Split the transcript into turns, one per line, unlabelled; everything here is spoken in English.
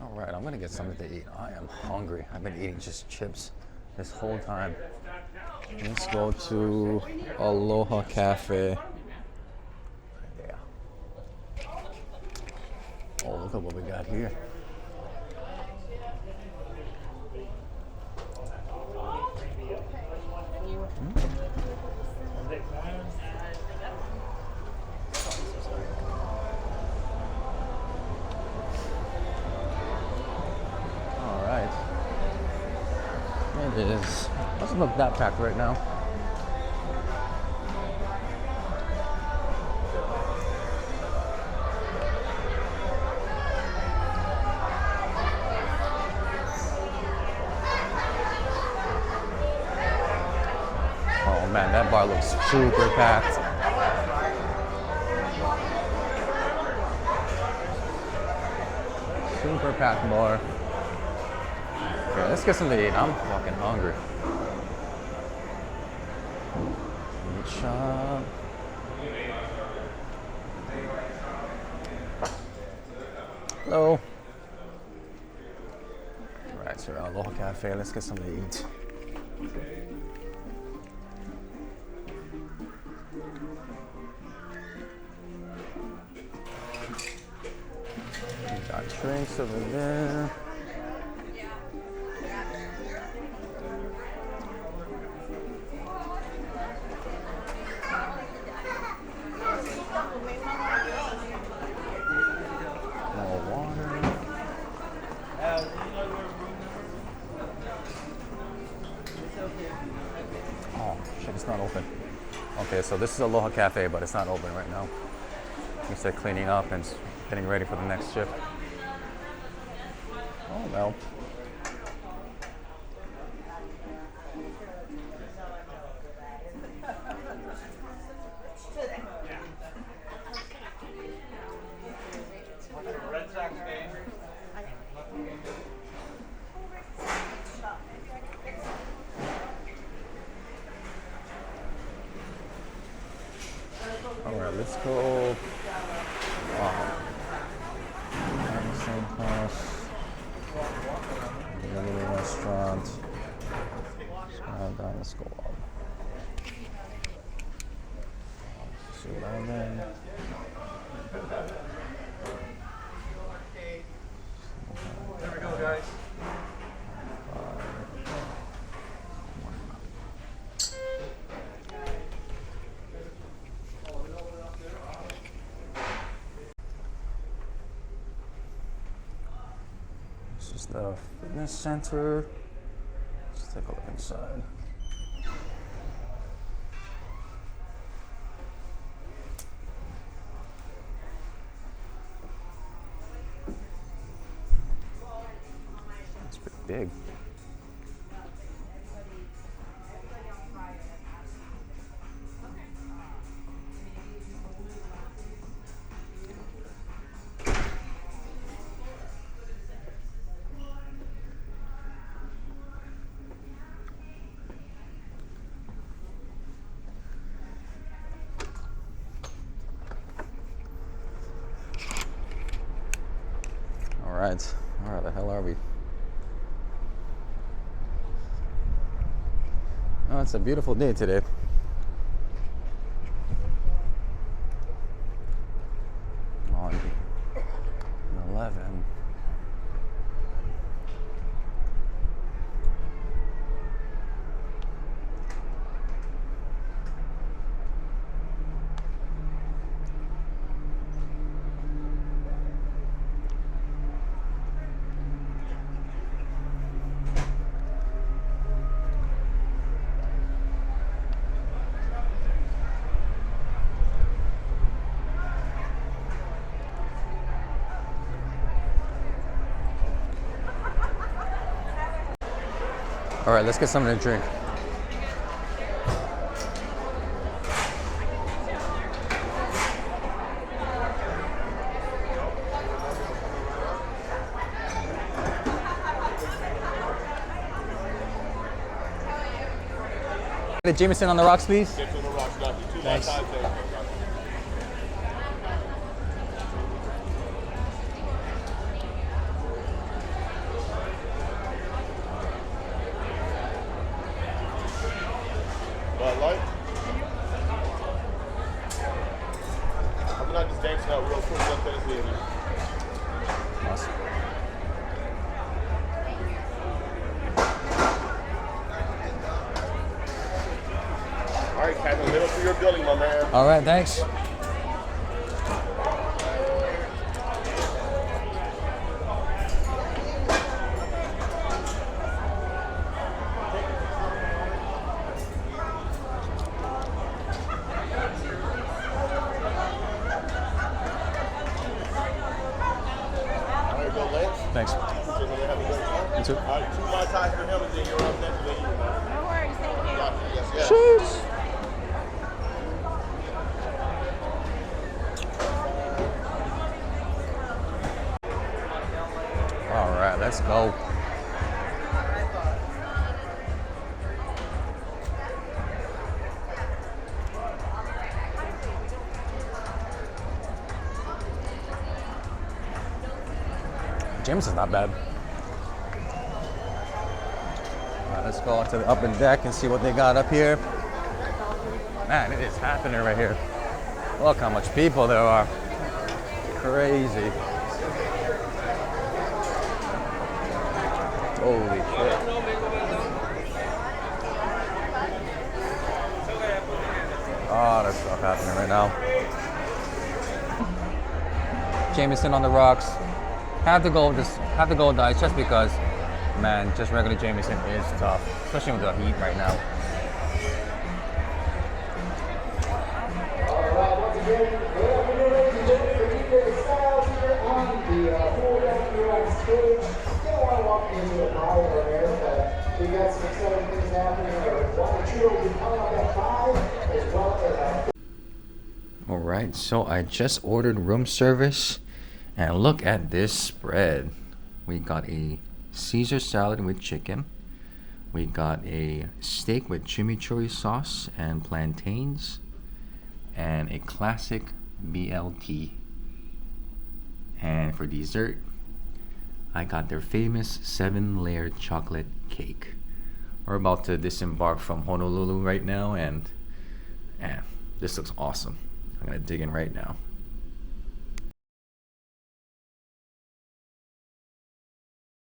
All right, I'm gonna get something to eat. I am hungry. I've been eating just chips this whole time. Let's go to Aloha Cafe. Yeah. Oh, look at what we got here. All right. It is. Doesn't look that packed right now. Oh man, that bar looks super packed. Super packed bar. Okay, let's get something to eat. I'm fucking hungry. Meat shop. Hello. Alright, so Aloha Cafe. Let's get something to eat. Got drinks over there. More water. Oh shit, it's not open. Okay, so this is Aloha Cafe, but it's not open right now. We said cleaning up and getting ready for the next shift. Oh well. All right, let's go. Same house. Little restaurant. Scroll down. Let's go up. There we go, guys. This is the fitness center. Let's take a look inside. It's pretty big. All right, where the hell are we? Oh, it's a beautiful day today. On 11. All right, let's get something to drink. The Jameson on the rocks, please.
Jameson on the rocks, got you. Two
Thanks.
last time, building, my man.
All right, thanks. Thanks. You too.
All right, 2 Mai Tais for him, and then you're up next with you.
No worries, thank you.
Yes, yes.
Cheers. All right, let's go. Jameson's not bad. All right, let's go out to the upper deck and see what they got up here. Man, it is happening right here. Look how much people there are. Crazy. Holy shit. Oh, there's stuff happening right now. Jameson on the rocks. Have to go with ice just because, man, just regular Jameson is tough, especially with the heat right now.
We got some exciting things happening.
All right, so I just ordered room service, and look at this spread. We got a Caesar salad with chicken. We got a steak with chimichurri sauce and plantains, and a classic BLT. And for dessert, I got their famous 7-layer chocolate cake. We're about to disembark from Honolulu right now, and man, this looks awesome. I'm gonna dig in right now.